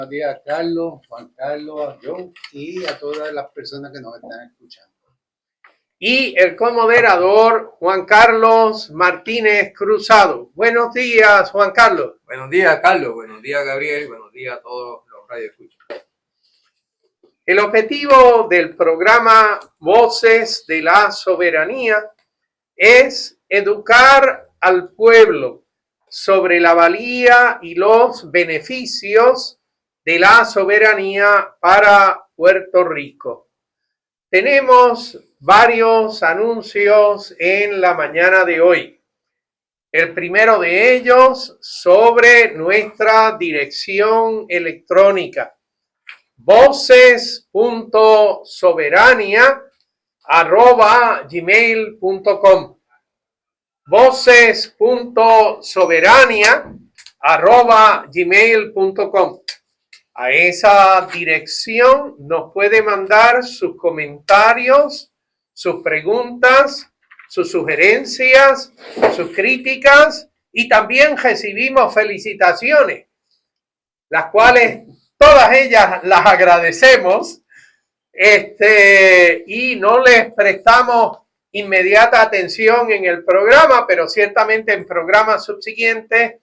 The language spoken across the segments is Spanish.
Buenos días, Carlos, Juan Carlos, a Joe y a todas las personas que nos están escuchando. Y el comoderador Juan Carlos Martínez Cruzado. Buenos días, Juan Carlos. Buenos días, Carlos. Buenos días, Gabriel. Buenos días a todos los radioescuchas. El objetivo del programa Voces de la Soberanía es educar al pueblo sobre la valía y los beneficios de la soberanía para Puerto Rico. Tenemos varios anuncios en la mañana de hoy. El primero de ellos sobre nuestra dirección electrónica, voces.soberania@gmail.com. voces.soberania@gmail.com. A esa dirección nos puede mandar sus comentarios, sus preguntas, sus sugerencias, sus críticas, y también recibimos felicitaciones, las cuales todas ellas las agradecemos, y no les prestamos inmediata atención en el programa, pero ciertamente en programas subsiguientes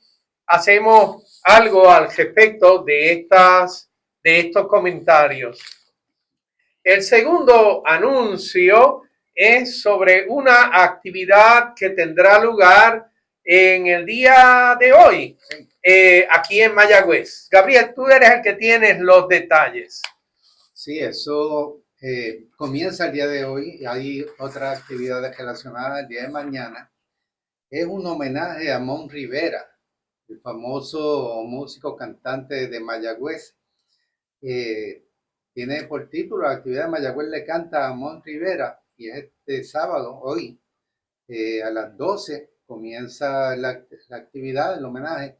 hacemos algo al respecto de estos comentarios. El segundo anuncio es sobre una actividad que tendrá lugar en el día de hoy, aquí en Mayagüez. Gabriel, tú eres el que tienes los detalles. Sí, eso comienza el día de hoy y hay otras actividades relacionadas el día de mañana. Es un homenaje a Mon Rivera, el famoso músico cantante de Mayagüez. Tiene por título la actividad de Mayagüez le canta a Mon Rivera y es este sábado, hoy, a las 12 comienza la actividad, el homenaje,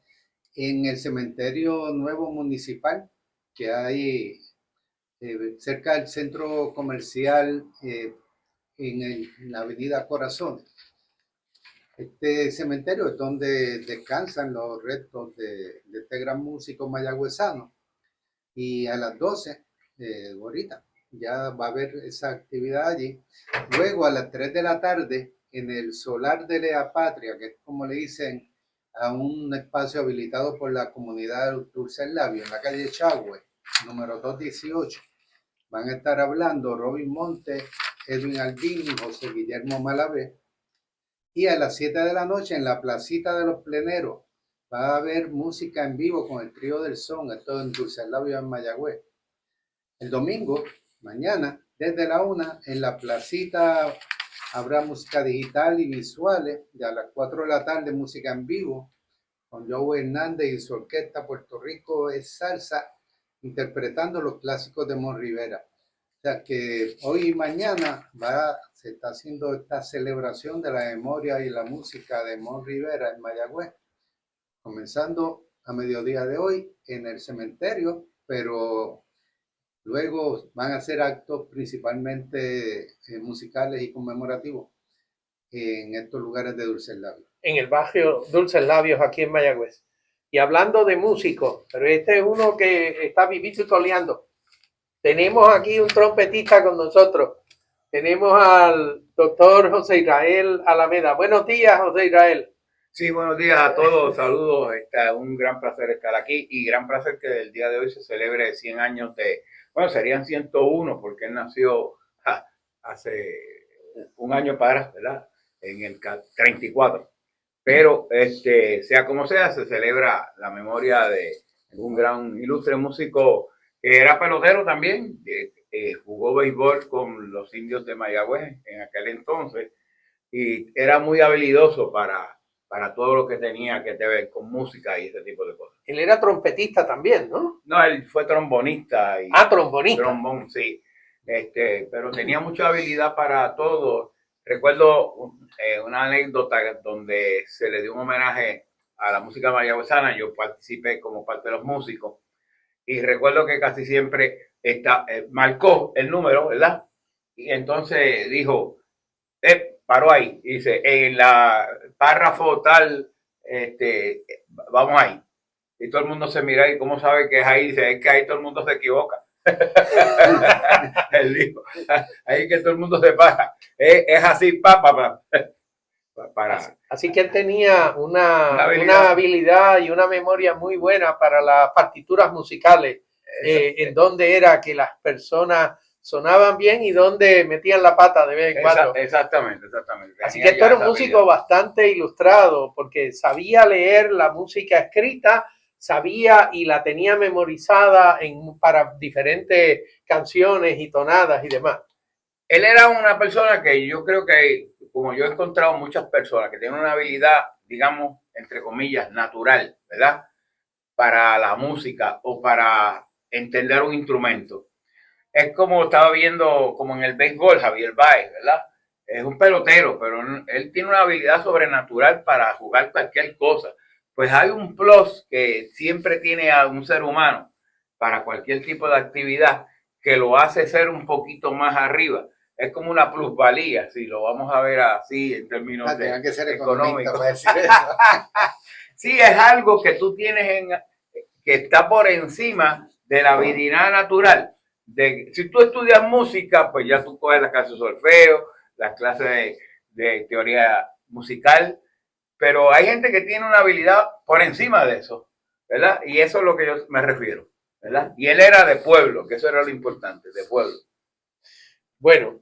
en el cementerio nuevo municipal que hay cerca del centro comercial en la avenida Corazón. Este cementerio es donde descansan los restos de este gran músico mayagüezano. Y a las 12, ahorita, ya va a haber esa actividad allí. Luego a las 3 de la tarde, en el solar de Lea Patria, que es como le dicen a un espacio habilitado por la comunidad Dulce el Labio, en la calle Chagüe, número 218. Van a estar hablando Robin Monte, Edwin Albini, José Guillermo Malavé. Y a las 7 de la noche en la placita de los pleneros va a haber música en vivo con el trío del son, esto en Dulce el Labio en Mayagüez. El domingo, mañana, desde la 1, en la placita habrá música digital y visuales, y a las 4 de la tarde música en vivo, con Joe Hernández y su orquesta Puerto Rico es Salsa, interpretando los clásicos de Mon Rivera. O sea que hoy y mañana se está haciendo esta celebración de la memoria y la música de Mon Rivera en Mayagüez, comenzando a mediodía de hoy en el cementerio, pero luego van a hacer actos principalmente musicales y conmemorativos en estos lugares de Dulce Labio. En el barrio Dulces Labios, aquí en Mayagüez. Y hablando de músicos, pero este es uno que está vivito y coleando. Tenemos aquí un trompetista con nosotros. Tenemos al doctor José Israel Alameda. Buenos días, José Israel. Sí, buenos días a todos. Saludos. Un gran placer estar aquí y gran placer que el día de hoy se celebre 100 años bueno, serían 101 porque él nació hace un año para, ¿verdad? En el 34. Pero sea como sea, se celebra la memoria de un gran ilustre músico que era pelotero también, jugó béisbol con los indios de Mayagüez en aquel entonces y era muy habilidoso para todo lo que tenía que ver con música y ese tipo de cosas. Él era trompetista también, ¿no? No, él fue trombonista. Trombonista. Trombón, sí. Pero tenía mucha habilidad para todo. Recuerdo una anécdota donde se le dio un homenaje a la música mayagüezana. Yo participé como parte de los músicos y recuerdo que casi siempre marcó el número, ¿verdad? Y entonces dijo, paró ahí, dice, en la párrafo tal, vamos ahí. y todo el mundo se mira y cómo sabe que es ahí, dice, es que ahí todo el mundo se equivoca. Él dijo, ahí que todo el mundo se pasa. Es así, para. Así que él tenía una habilidad. habilidad y una memoria muy buena para las partituras musicales, en donde era que las personas sonaban bien y donde metían la pata de vez en cuando. Exactamente. Así que tú eres un músico bastante ilustrado, porque sabía leer la música escrita, sabía y la tenía memorizada para diferentes canciones y tonadas y demás. Él era una persona que yo creo que, como yo he encontrado muchas personas que tienen una habilidad, digamos, entre comillas, natural, ¿verdad? Para la música o para entender un instrumento. Es como estaba viendo, como en el béisbol, Javier Baez, ¿verdad? Es un pelotero, pero él tiene una habilidad sobrenatural para jugar cualquier cosa. Pues hay un plus que siempre tiene a un ser humano para cualquier tipo de actividad que lo hace ser un poquito más arriba. Es como una plusvalía, si lo vamos a ver así en términos que ser económicos. para decir eso. Sí, es algo que tú tienes que está por encima de la habilidad natural. Si tú estudias música, pues ya tú coges las clases de solfeo, las clases de teoría musical, pero hay gente que tiene una habilidad por encima de eso, ¿verdad? Y eso es lo que yo me refiero, ¿verdad? Y él era de pueblo, que eso era lo importante, de pueblo. Bueno,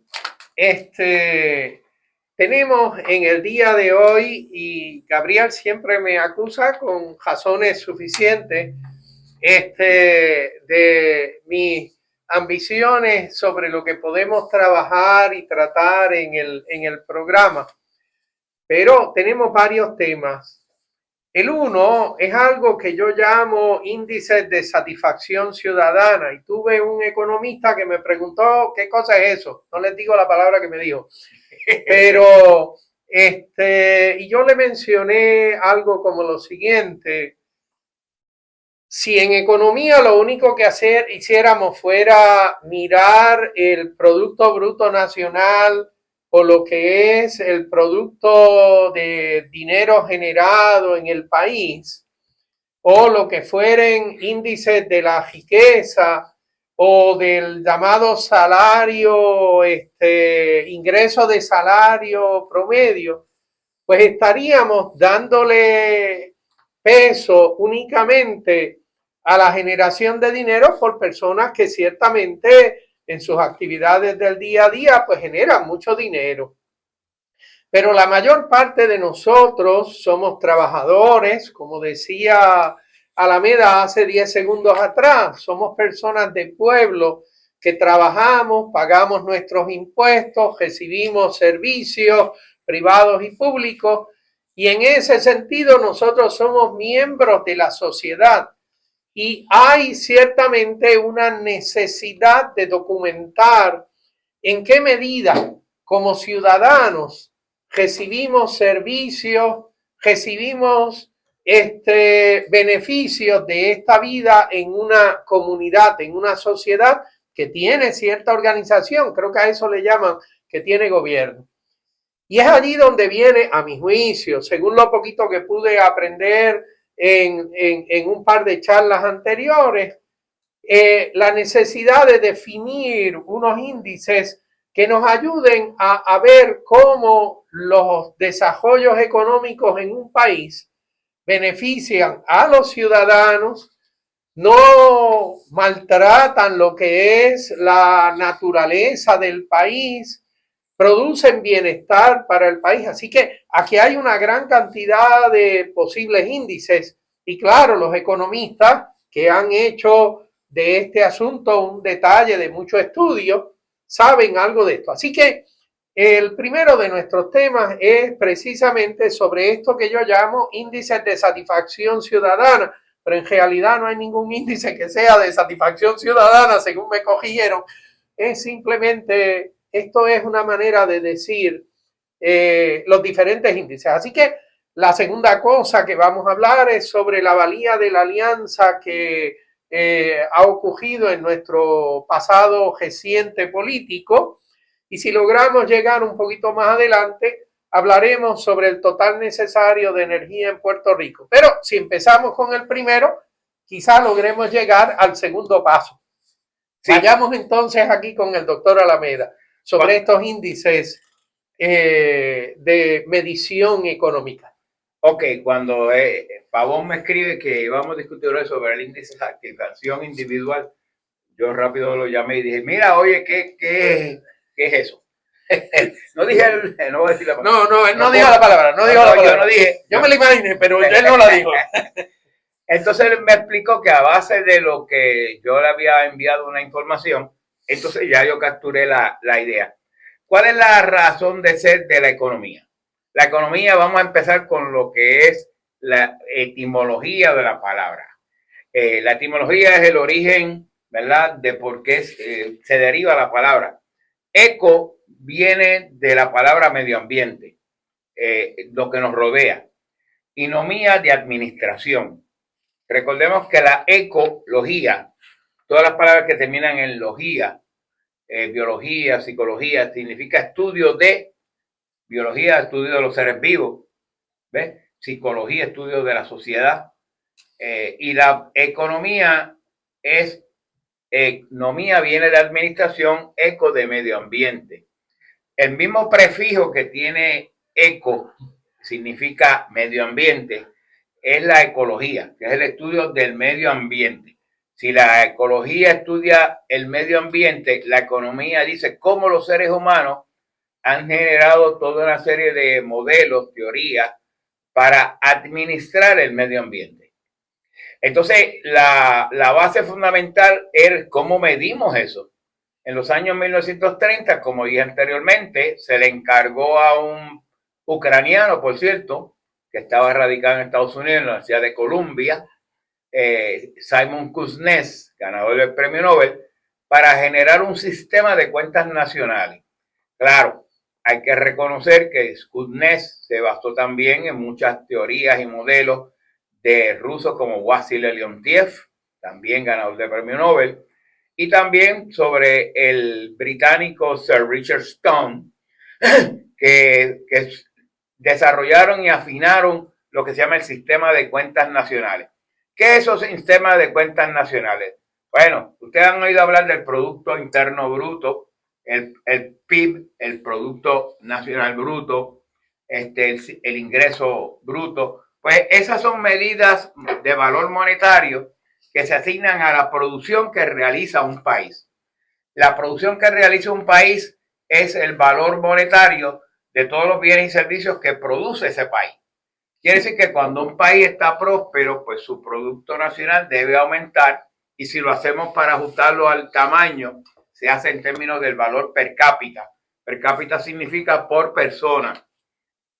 tenemos en el día de hoy, y Gabriel siempre me acusa con razones suficientes, de mis ambiciones sobre lo que podemos trabajar y tratar en el programa. Pero tenemos varios temas. El uno es algo que yo llamo índice de satisfacción ciudadana, y tuve un economista que me preguntó qué cosa es eso. No les digo la palabra que me dijo, pero y yo le mencioné algo como lo siguiente: si en economía lo único que hiciéramos fuera mirar el Producto Bruto Nacional o lo que es el producto de dinero generado en el país, o lo que fueren índices de la riqueza o del llamado salario, ingreso de salario promedio, pues estaríamos dándole peso únicamente a la generación de dinero por personas que ciertamente en sus actividades del día a día pues generan mucho dinero. Pero la mayor parte de nosotros somos trabajadores, como decía Alameda hace 10 segundos atrás, somos personas de pueblo que trabajamos, pagamos nuestros impuestos, recibimos servicios privados y públicos, y en ese sentido nosotros somos miembros de la sociedad. Y hay ciertamente una necesidad de documentar en qué medida como ciudadanos recibimos servicios, recibimos beneficios de esta vida en una comunidad, en una sociedad que tiene cierta organización. Creo que a eso le llaman que tiene gobierno. Y es allí donde viene, a mi juicio, según lo poquito que pude aprender en un par de charlas anteriores, la necesidad de definir unos índices que nos ayuden a ver cómo los desarrollos económicos en un país benefician a los ciudadanos, no maltratan lo que es la naturaleza del país, producen bienestar para el país. Así que aquí hay una gran cantidad de posibles índices, y claro, los economistas que han hecho de este asunto un detalle de mucho estudio saben algo de esto. Así que el primero de nuestros temas es precisamente sobre esto que yo llamo índices de satisfacción ciudadana, pero en realidad no hay ningún índice que sea de satisfacción ciudadana, según me corrigieron. Es simplemente, esto es una manera de decir los diferentes índices. Así que la segunda cosa que vamos a hablar es sobre la valía de la alianza que ha ocurrido en nuestro pasado reciente político. Y si logramos llegar un poquito más adelante, hablaremos sobre el total necesario de energía en Puerto Rico. Pero si empezamos con el primero, quizá logremos llegar al segundo paso. Sí. Vayamos entonces aquí con el doctor Alameda sobre estos índices de medición económica. Ok, cuando Pavón me escribe que vamos a discutir hoy sobre el índice de activación individual, yo rápido lo llamé y dije, mira, oye, ¿qué es eso? No dije, no voy a decir la palabra. No, él no dijo la palabra, no dijo la palabra. Yo no dije. Yo me la imaginé, pero él no la dijo. Entonces él me explicó que a base de lo que yo le había enviado una información, entonces ya yo capturé la idea. ¿Cuál es la razón de ser de la economía? La economía, vamos a empezar con lo que es la etimología de la palabra. La etimología es el origen, ¿verdad?, de por qué se deriva la palabra. Eco viene de la palabra medio ambiente, lo que nos rodea. Y nomía de administración. Recordemos que la ecología, todas las palabras que terminan en logía, biología, psicología, significa estudio de biología, estudio de los seres vivos, ¿ves? Psicología, estudio de la sociedad. Y la economía es, economía viene de administración, eco de medio ambiente. El mismo prefijo que tiene eco significa medio ambiente, es la ecología, que es el estudio del medio ambiente. Si la ecología estudia el medio ambiente, la economía dice cómo los seres humanos han generado toda una serie de modelos, teorías, para administrar el medio ambiente. Entonces, la base fundamental es cómo medimos eso. En los años 1930, como dije anteriormente, se le encargó a un ucraniano, por cierto, que estaba radicado en Estados Unidos, en la Universidad de Columbia, Simon Kuznets, ganador del premio Nobel, para generar un sistema de cuentas nacionales. Claro, hay que reconocer que Kuznets se basó también en muchas teorías y modelos de rusos como Vasily Leontiev, también ganador del premio Nobel, y también sobre el británico Sir Richard Stone, que desarrollaron y afinaron lo que se llama el sistema de cuentas nacionales. ¿Qué es ese sistema de cuentas nacionales? Bueno, ustedes han oído hablar del Producto Interno Bruto, el PIB, el Producto Nacional Bruto, el ingreso bruto. Pues esas son medidas de valor monetario que se asignan a la producción que realiza un país. La producción que realiza un país es el valor monetario de todos los bienes y servicios que produce ese país. Quiere decir que cuando un país está próspero, pues su Producto Nacional debe aumentar, y si lo hacemos para ajustarlo al tamaño, se hace en términos del valor per cápita. Per cápita significa por persona.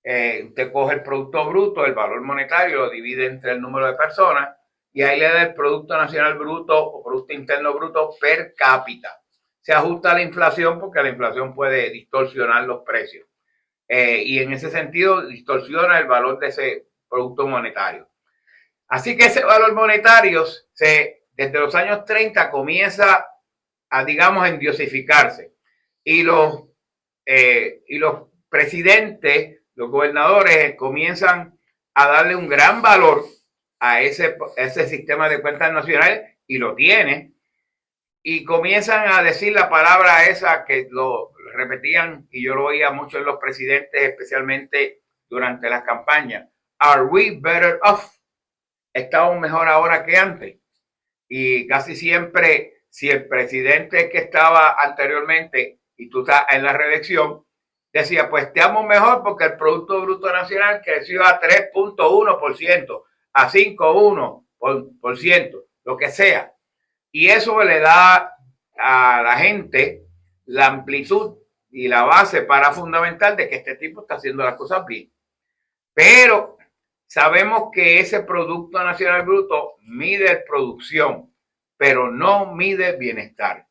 Usted coge el Producto Bruto, el valor monetario, lo divide entre el número de personas, y ahí le da el Producto Nacional Bruto o Producto Interno Bruto per cápita. Se ajusta a la inflación porque la inflación puede distorsionar los precios. Y en ese sentido distorsiona el valor de ese producto monetario. Así que ese valor monetario desde los años 30 comienza a, digamos, endiosificarse. Y los presidentes, los gobernadores comienzan a darle un gran valor a ese sistema de cuentas nacionales, y lo tiene, y comienzan a decir la palabra esa que lo repetían, y yo lo oía mucho en los presidentes, especialmente durante las campañas. Are we better off? ¿Estamos mejor ahora que antes? Y casi siempre, si el presidente que estaba anteriormente y tú estás en la reelección, decía, pues estamos mejor porque el Producto Bruto Nacional creció a 3.1%, a 5.1%, lo que sea. Y eso le da a la gente la amplitud y la base para fundamental de que este tipo está haciendo las cosas bien. Pero sabemos que ese Producto Nacional Bruto mide producción, pero no mide bienestar,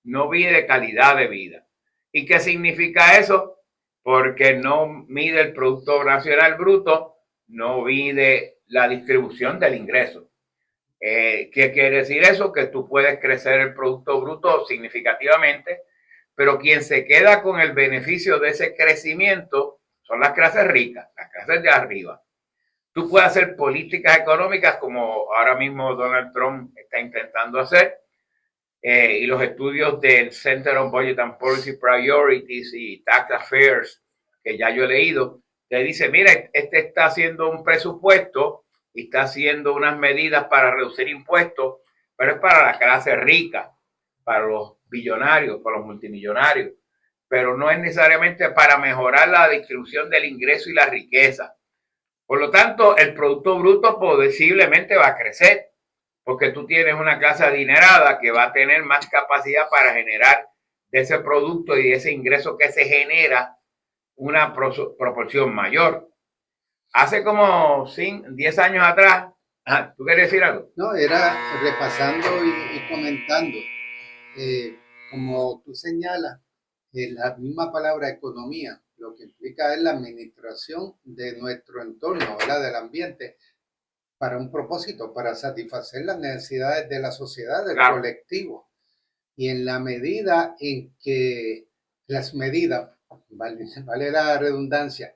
no mide calidad de vida. ¿Y qué significa eso? Porque no mide el Producto Nacional Bruto, no mide la distribución del ingreso. ¿Qué quiere decir eso? Que tú puedes crecer el Producto Bruto significativamente, pero quien se queda con el beneficio de ese crecimiento son las clases ricas, las clases de arriba. tú puedes hacer políticas económicas como ahora mismo Donald Trump está intentando hacer, y los estudios del Center on Budget and Policy Priorities y Tax Affairs, que ya yo he leído, te dice, mira, este está haciendo un presupuesto y está haciendo unas medidas para reducir impuestos, pero es para la clase rica, para los billonarios, para los multimillonarios, pero no es necesariamente para mejorar la distribución del ingreso y la riqueza. Por lo tanto, el Producto Bruto posiblemente va a crecer, porque tú tienes una clase adinerada que va a tener más capacidad para generar de ese producto y de ese ingreso que se genera una proporción mayor. Hace como 10 años atrás, ¿tú quieres decir algo? No, era repasando y comentando. Como tú señalas, la misma palabra economía, lo que implica es la administración de nuestro entorno, ¿verdad? Del ambiente, para un propósito, para satisfacer las necesidades de la sociedad, del colectivo. Y en la medida en que las medidas, vale la redundancia,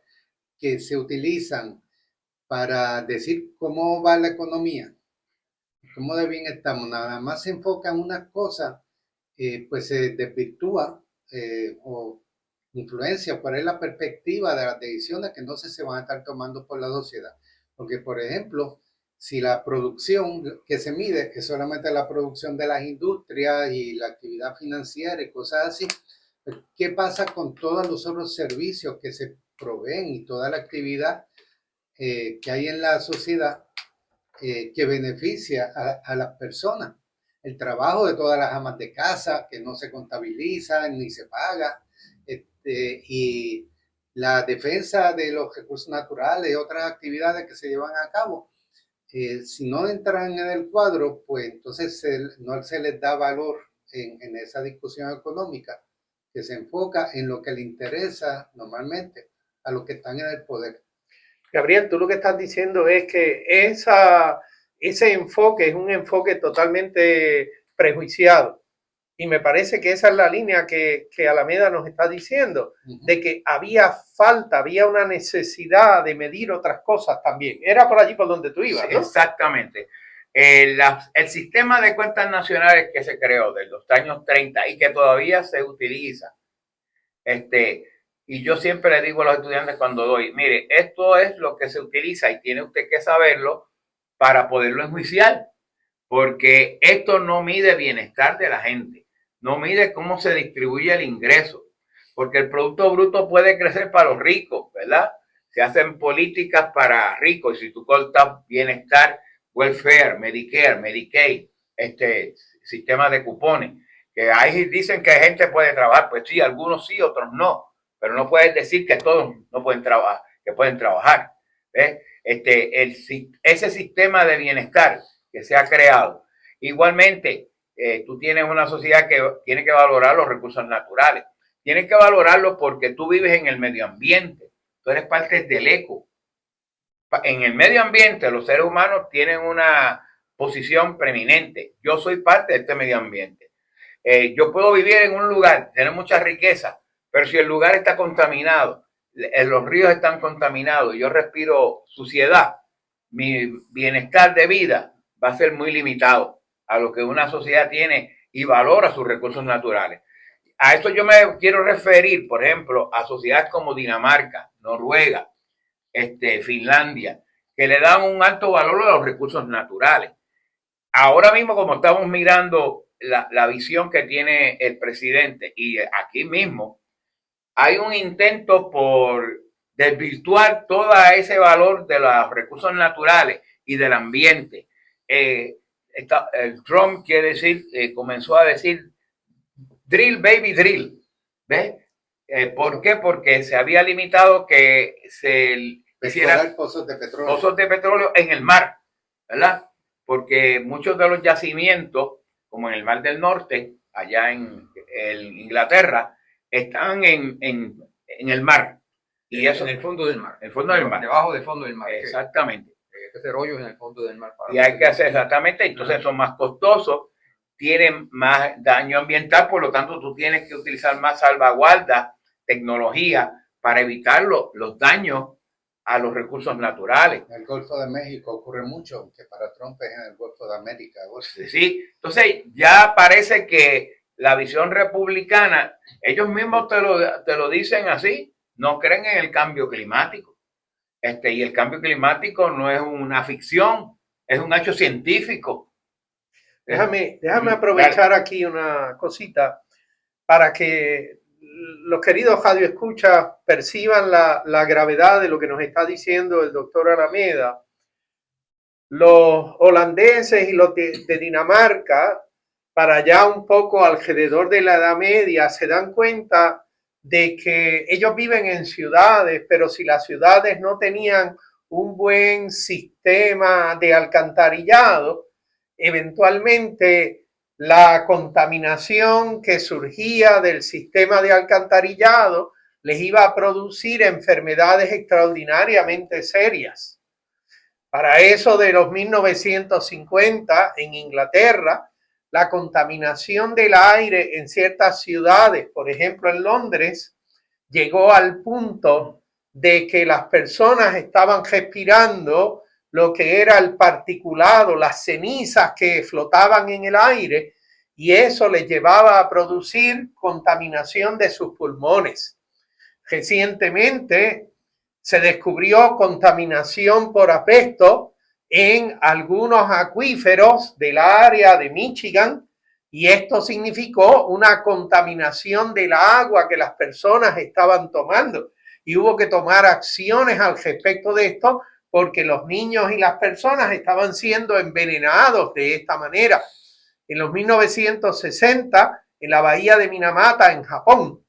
que se utilizan para decir cómo va la economía, cómo de bien estamos, nada más se enfoca en una cosa, pues se desvirtúa o influencia por ahí la perspectiva de las decisiones que no se van a estar tomando por la sociedad. Porque, por ejemplo, si la producción que se mide es solamente la producción de las industrias y la actividad financiera y cosas así, ¿qué pasa con todos los otros servicios que se proveen y toda la actividad que hay en la sociedad que beneficia a las personas? El trabajo de todas las amas de casa que no se contabiliza ni se paga, y la defensa de los recursos naturales y otras actividades que se llevan a cabo. Si no entran en el cuadro, pues entonces no se les da valor en esa discusión económica que se enfoca en lo que le interesa normalmente a los que están en el poder. Gabriel, tú lo que estás diciendo es que ese enfoque es un enfoque totalmente prejuiciado. Y me parece que esa es la línea que Alameda nos está diciendo, de que había una necesidad de medir otras cosas también. Era por allí por donde tú ibas, ¿no? Exactamente. El sistema de cuentas nacionales que se creó de los años 30 y que todavía se utiliza, y yo siempre le digo a los estudiantes cuando doy, mire, esto es lo que se utiliza y tiene usted que saberlo para poderlo enjuiciar, porque esto no mide bienestar de la gente, no mide cómo se distribuye el ingreso, porque el Producto Bruto puede crecer para los ricos, ¿verdad? Se hacen políticas para ricos, y si tú cortas bienestar, welfare, Medicare, Medicaid, sistema de cupones, que ahí dicen que gente puede trabajar, pues sí, algunos sí, otros no, pero no puedes decir que todos no pueden trabajar, que pueden trabajar. ¿Ves? Ese sistema de bienestar que se ha creado. Igualmente, tú tienes una sociedad que tiene que valorar los recursos naturales. Tienes que valorarlos porque tú vives en el medio ambiente. Tú eres parte del eco. En el medio ambiente, los seres humanos tienen una posición preeminente. Yo soy parte de este medio ambiente. Yo puedo vivir en un lugar, tener mucha riqueza, pero si el lugar está contaminado, los ríos están contaminados, yo respiro suciedad, mi bienestar de vida va a ser muy limitado a lo que una sociedad tiene y valora sus recursos naturales. A esto yo me quiero referir, por ejemplo, a sociedades como Dinamarca, Noruega, Finlandia, que le dan un alto valor a los recursos naturales. Ahora mismo, como estamos mirando la visión que tiene el presidente, y aquí mismo hay un intento por desvirtuar todo ese valor de los recursos naturales y del ambiente. El Trump comenzó a decir drill, baby, drill. ¿Ves? ¿Por qué? Porque se había limitado que se hicieran pozos de petróleo en el mar, ¿verdad? Porque muchos de los yacimientos, como en el Mar del Norte, allá en Inglaterra, están en el mar. Y eso, en el fondo del mar. El fondo del mar. Debajo del fondo del mar. Exactamente. Hay que hacer hoyos en el fondo del mar. Y hay que hacer exactamente, entonces son más costosos, tienen más daño ambiental, por lo tanto tú tienes que utilizar más salvaguarda, tecnología, para evitar los daños a los recursos naturales. En el Golfo de México ocurre mucho, aunque para Trump es en el Golfo de América. Sí, entonces ya parece que la visión republicana, ellos mismos te lo dicen así, no creen en el cambio climático. Y el cambio climático no es una ficción, es un hecho científico. Déjame aprovechar aquí una cosita para que los queridos radioescuchas perciban la gravedad de lo que nos está diciendo el doctor Alameda. Los holandeses y los de Dinamarca, para allá un poco alrededor de la Edad Media, se dan cuenta de que ellos viven en ciudades, pero si las ciudades no tenían un buen sistema de alcantarillado, eventualmente la contaminación que surgía del sistema de alcantarillado les iba a producir enfermedades extraordinariamente serias. Para eso de los 1950 en Inglaterra, la contaminación del aire en ciertas ciudades, por ejemplo en Londres, llegó al punto de que las personas estaban respirando lo que era el particulado, las cenizas que flotaban en el aire, y eso les llevaba a producir contaminación de sus pulmones. Recientemente se descubrió contaminación por asbesto en algunos acuíferos del área de Michigan, y esto significó una contaminación del agua que las personas estaban tomando, y hubo que tomar acciones al respecto de esto porque los niños y las personas estaban siendo envenenados de esta manera. En los 1960, en la bahía de Minamata, en Japón,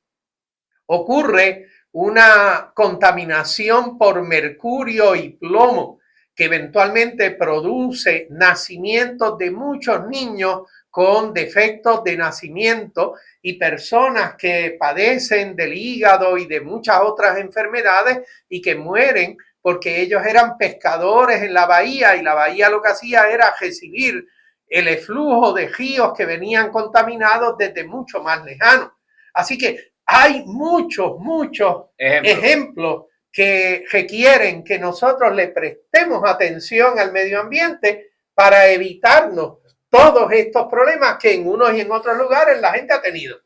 ocurre una contaminación por mercurio y plomo que eventualmente produce nacimientos de muchos niños con defectos de nacimiento y personas que padecen del hígado y de muchas otras enfermedades y que mueren porque ellos eran pescadores en la bahía, y la bahía lo que hacía era recibir el eflujo de ríos que venían contaminados desde mucho más lejano. Así que hay muchos ejemplos que requieren que nosotros le prestemos atención al medio ambiente para evitarnos todos estos problemas que en unos y en otros lugares la gente ha tenido.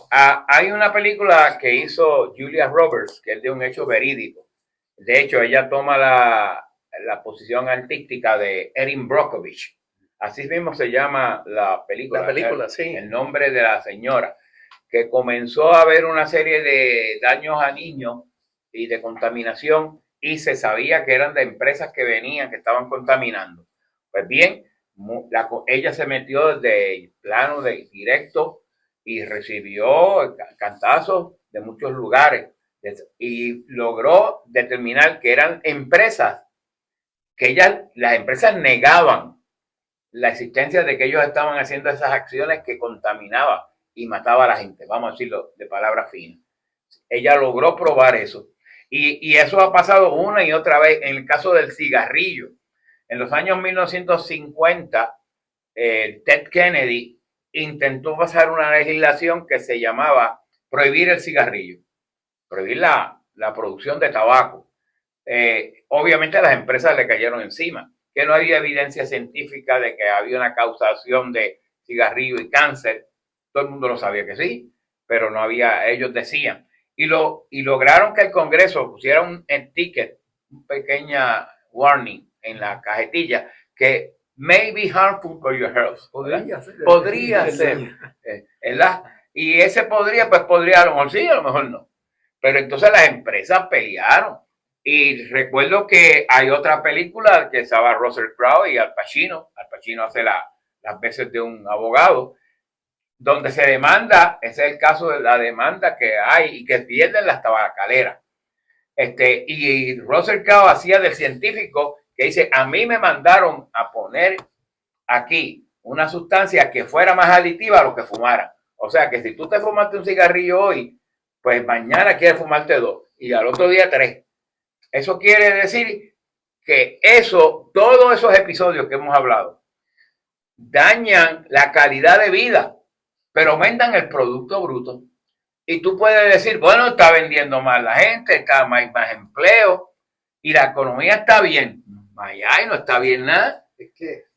Hay una película que hizo Julia Roberts, que es de un hecho verídico. De hecho, ella toma la posición artística de Erin Brockovich. Así mismo se llama la película. La película, sí. El nombre de la señora, que comenzó a haber una serie de daños a niños y de contaminación, y se sabía que eran de empresas que venían, que estaban contaminando. Pues bien, ella se metió desde el plano directo y recibió cantazos de muchos lugares, y logró determinar que eran empresas, que las empresas negaban la existencia de que ellos estaban haciendo esas acciones que contaminaban y mataba a la gente, vamos a decirlo de palabras finas. Ella logró probar eso. Y eso ha pasado una y otra vez en el caso del cigarrillo. En los años 1950, Ted Kennedy intentó pasar una legislación que se llamaba prohibir el cigarrillo, prohibir la producción de tabaco. Obviamente las empresas le cayeron encima, que no había evidencia científica de que había una causación de cigarrillo y cáncer. Todo el mundo lo sabía que sí, pero no había, ellos decían. Y lograron que el Congreso pusiera un ticket, un pequeña warning en la cajetilla, que may be harmful for your health. Podría ser. ¿Verdad? Y ese podría, pues podría, a lo mejor sí, a lo mejor no. Pero entonces las empresas pelearon. Y recuerdo que hay otra película que estaba Russell Crowe y Al Pacino. Al Pacino hace las veces de un abogado, donde se demanda, ese es el caso de la demanda que hay y que pierden las tabacaleras. Y Russell Crowe hacía del científico que dice, a mí me mandaron a poner aquí una sustancia que fuera más aditiva a lo que fumara. O sea que si tú te fumaste un cigarrillo hoy, pues mañana quieres fumarte 2 y al otro día 3. Eso quiere decir que todos esos episodios que hemos hablado, dañan la calidad de vida, pero aumentan el Producto Bruto. Y tú puedes decir, bueno, está vendiendo más la gente, está más empleo. y la economía está bien. Allá y no está bien nada. Es que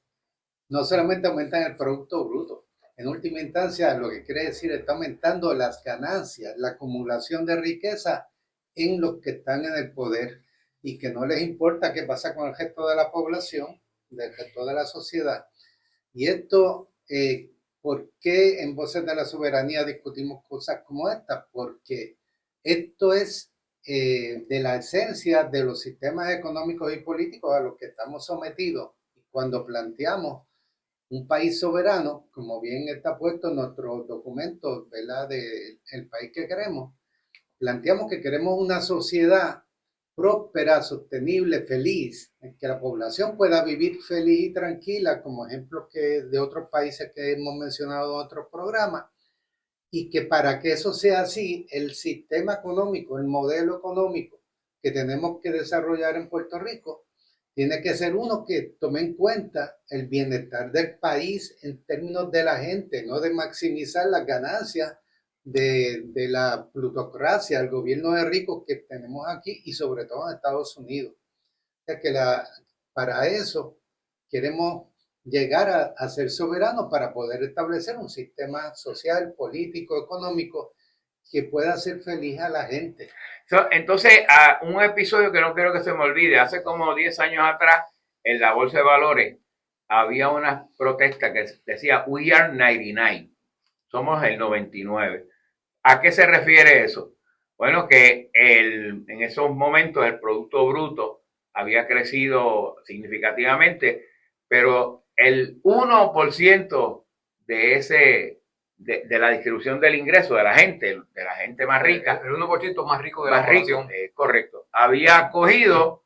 no solamente aumentan el Producto Bruto, en última instancia lo que quiere decir está aumentando las ganancias, la acumulación de riqueza en los que están en el poder y que no les importa qué pasa con el resto de la población, del resto de la sociedad. Y esto, ¿por qué en Voces de la Soberanía discutimos cosas como esta? Porque esto es de la esencia de los sistemas económicos y políticos a los que estamos sometidos. Cuando planteamos un país soberano, como bien está puesto en nuestros documentos, ¿verdad?, del país que queremos, planteamos que queremos una sociedad próspera, sostenible, feliz, en que la población pueda vivir feliz y tranquila, como ejemplos que de otros países que hemos mencionado en otros programas, y que para que eso sea así, el sistema económico, el modelo económico que tenemos que desarrollar en Puerto Rico, tiene que ser uno que tome en cuenta el bienestar del país en términos de la gente, no de maximizar las ganancias de la plutocracia, el gobierno de ricos que tenemos aquí y sobre todo en Estados Unidos. O sea que para eso queremos llegar a ser soberanos para poder establecer un sistema social, político, económico que pueda hacer feliz a la gente. Entonces, un episodio que no quiero que se me olvide, hace como 10 años atrás, en la Bolsa de Valores, había una protesta que decía, We are 99, somos el 99. ¿A qué se refiere eso? Bueno, que en esos momentos el Producto Bruto había crecido significativamente, pero el 1% de de la distribución del ingreso de la gente más rica. El 1% más rico de la población. Correcto. Había cogido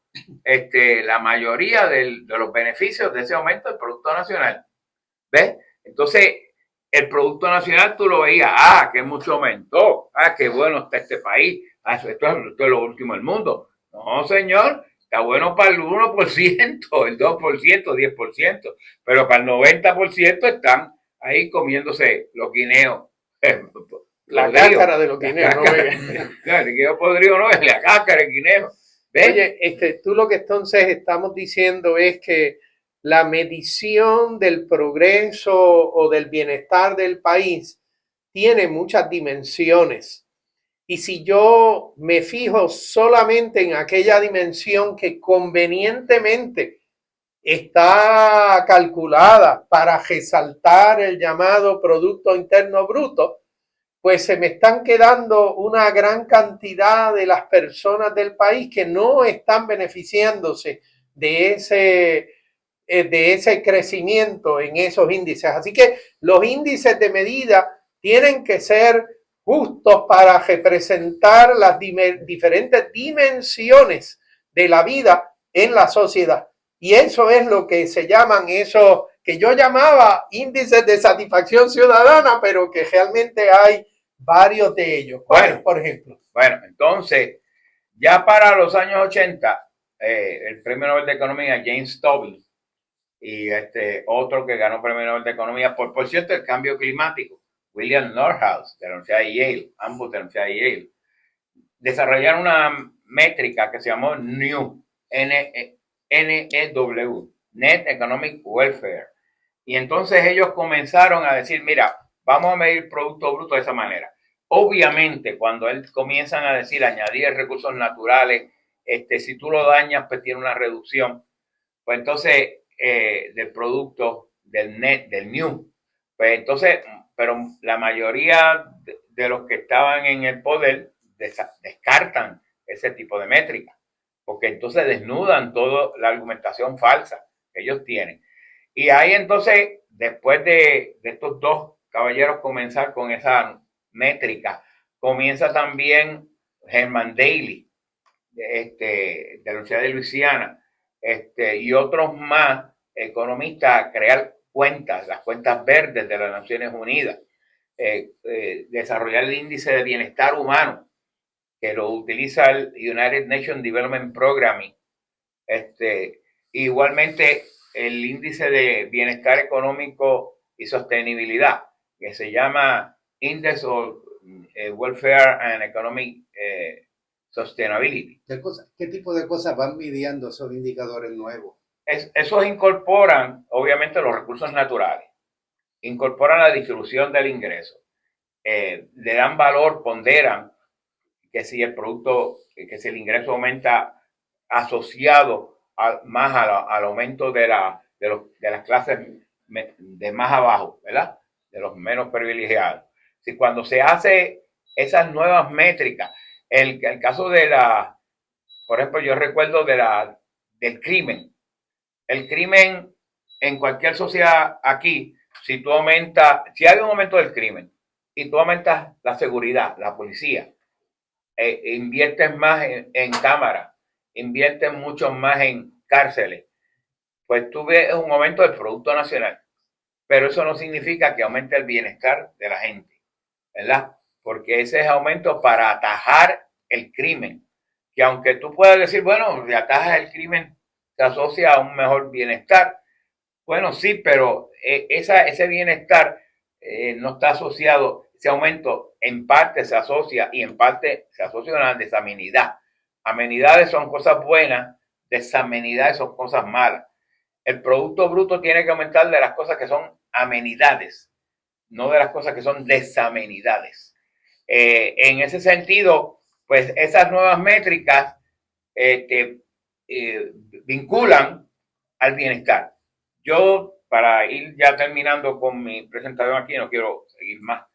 la mayoría de los beneficios de ese aumento del Producto Nacional. ¿Ves? Entonces, el Producto Nacional tú lo veías, que mucho aumentó, qué bueno está este país, esto es lo último del mundo. No, señor, está bueno para el 1%, el 2%, 10%, pero para el 90% están ahí comiéndose los guineos. La cáscara de los guineos, ¿no? El guineo podrido no es la cáscara del guineo. ¿Ves? Oye, tú lo que entonces estamos diciendo es que la medición del progreso o del bienestar del país tiene muchas dimensiones. Y si yo me fijo solamente en aquella dimensión que convenientemente está calculada para resaltar el llamado Producto Interno Bruto, pues se me están quedando una gran cantidad de las personas del país que no están beneficiándose de ese crecimiento en esos índices. Así que los índices de medida tienen que ser justos para representar las diferentes dimensiones de la vida en la sociedad. Y eso es lo que se llaman esos que yo llamaba índices de satisfacción ciudadana, pero que realmente hay varios de ellos. ¿Cuáles, por ejemplo? Bueno, entonces, ya para los años 80, el Premio Nobel de Economía, James Tobin, y otro que ganó Premio Nobel de Economía, por cierto, el cambio climático, William Nordhaus, de la Universidad de Yale, ambos de la Universidad de Yale, desarrollaron una métrica que se llamó NEW, N-E-W, Net Economic Welfare. Y entonces ellos comenzaron a decir, mira, vamos a medir Producto Bruto de esa manera. Obviamente, cuando comienzan a decir añadir recursos naturales, si tú lo dañas, pues tiene una reducción. Pues entonces, del producto, del net, del new. Pues entonces, pero la mayoría de los que estaban en el poder descartan ese tipo de métrica, porque entonces desnudan toda la argumentación falsa que ellos tienen. Y ahí entonces, después de estos dos caballeros comenzar con esa métrica, comienza también Herman Daly, de la Universidad de Luisiana, y otros más economistas a crear cuentas, las cuentas verdes de las Naciones Unidas, desarrollar el índice de bienestar humano, que lo utiliza el United Nations Development Programming, igualmente el índice de bienestar económico y sostenibilidad, que se llama Index of Welfare and Economic Sustainability. ¿Qué tipo de cosas van midiendo esos indicadores nuevos? Esos incorporan, obviamente, los recursos naturales, incorporan la distribución del ingreso, le dan valor, ponderan que si el producto, que si el ingreso aumenta asociado más al aumento de las clases de más abajo, ¿verdad? De los menos privilegiados. Si cuando se hace esas nuevas métricas, el caso por ejemplo, yo recuerdo del crimen. El crimen en cualquier sociedad aquí, si hay un aumento del crimen y tú aumentas la seguridad, la policía, inviertes más en cámaras, inviertes mucho más en cárceles, pues tú ves un aumento del Producto Nacional. Pero eso no significa que aumente el bienestar de la gente, ¿verdad? Porque ese es aumento para atajar el crimen. Que aunque tú puedas decir, bueno, si atajas el crimen, se asocia a un mejor bienestar. Bueno, sí, pero ese bienestar no está asociado, ese aumento en parte se asocia y en parte se asocia a una desamenidad. Amenidades son cosas buenas, desamenidades son cosas malas. El Producto Bruto tiene que aumentar de las cosas que son amenidades, no de las cosas que son desamenidades. En ese sentido, pues esas nuevas métricas vinculan al bienestar. Yo, para ir ya terminando con mi presentación aquí, no quiero seguir más,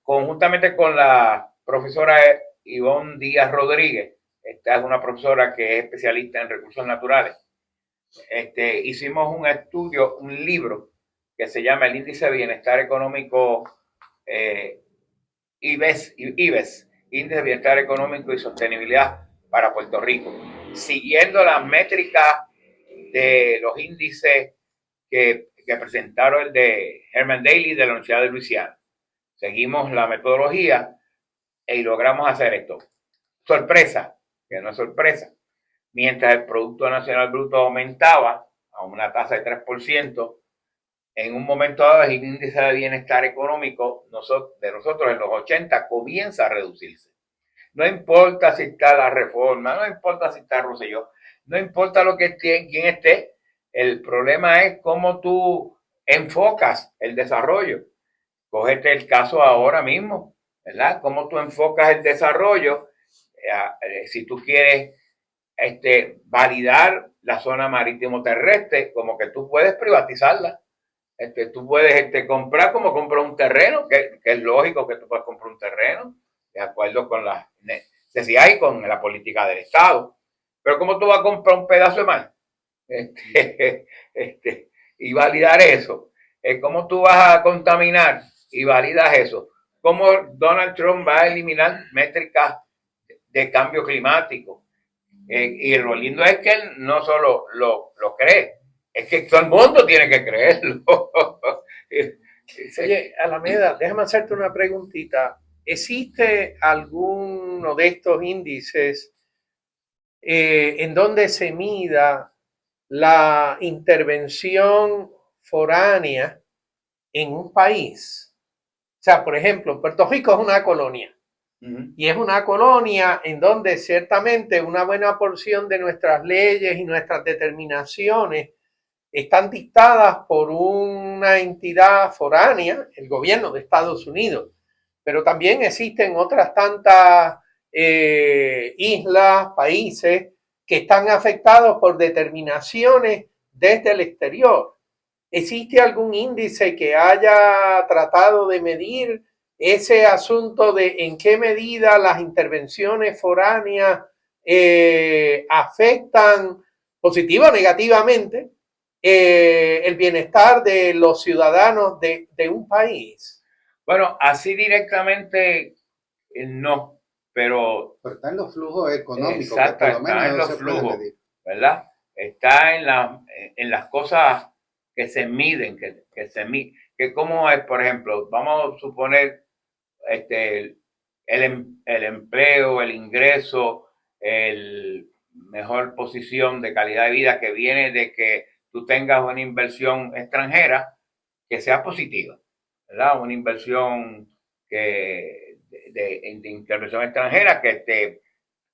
conjuntamente con la profesora Ivonne Díaz Rodríguez, esta es una profesora que es especialista en recursos naturales, hicimos un estudio, un libro que se llama el Índice de Bienestar Económico IBES, Índice de Bienestar Económico y Sostenibilidad para Puerto Rico, siguiendo las métricas de los índices que presentaron el de Herman Daly de la Universidad de Luisiana. Seguimos la metodología y logramos hacer esto. Sorpresa, que no es sorpresa. Mientras el Producto Nacional Bruto aumentaba a una tasa de 3%, en un momento dado el índice de bienestar económico de nosotros en los 80 comienza a reducirse. No importa si está la reforma, no importa si está Rosselló, no importa quién esté, el problema es cómo tú enfocas el desarrollo. Cógete el caso ahora mismo, ¿verdad? Cómo tú enfocas el desarrollo, si tú quieres validar la zona marítimo terrestre, como que tú puedes privatizarla. Tú puedes comprar como comprar un terreno, que es lógico que tú puedas comprar un terreno, de acuerdo con las necesidades y con la política del Estado. Pero ¿cómo tú vas a comprar un pedazo de mar? Y validar eso. ¿Cómo tú vas a contaminar y validas eso? ¿Cómo Donald Trump va a eliminar métricas de cambio climático? Y lo lindo es que él no solo lo cree, es que todo el mundo tiene que creerlo. Oye, Alameda, déjame hacerte una preguntita. ¿Existe alguno de estos índices en donde se mida la intervención foránea en un país? O sea, por ejemplo, Puerto Rico es una colonia. Y es una colonia en donde ciertamente una buena porción de nuestras leyes y nuestras determinaciones están dictadas por una entidad foránea, el gobierno de Estados Unidos, pero también existen otras tantas islas, países que están afectados por determinaciones desde el exterior. ¿Existe algún índice que haya tratado de medir ese asunto de en qué medida las intervenciones foráneas afectan positiva o negativamente el bienestar de los ciudadanos de un país? Bueno, así directamente no, pero está en los flujos económicos, exacto, que por lo menos está en no los se puede flujos, medir. ¿verdad? Está en las cosas que se miden, que se miden. Que como es, por ejemplo, vamos a suponer el empleo, el ingreso, el mejor posición de calidad de vida que viene de que tú tengas una inversión extranjera que sea positiva, ¿verdad? Una inversión de intervención extranjera que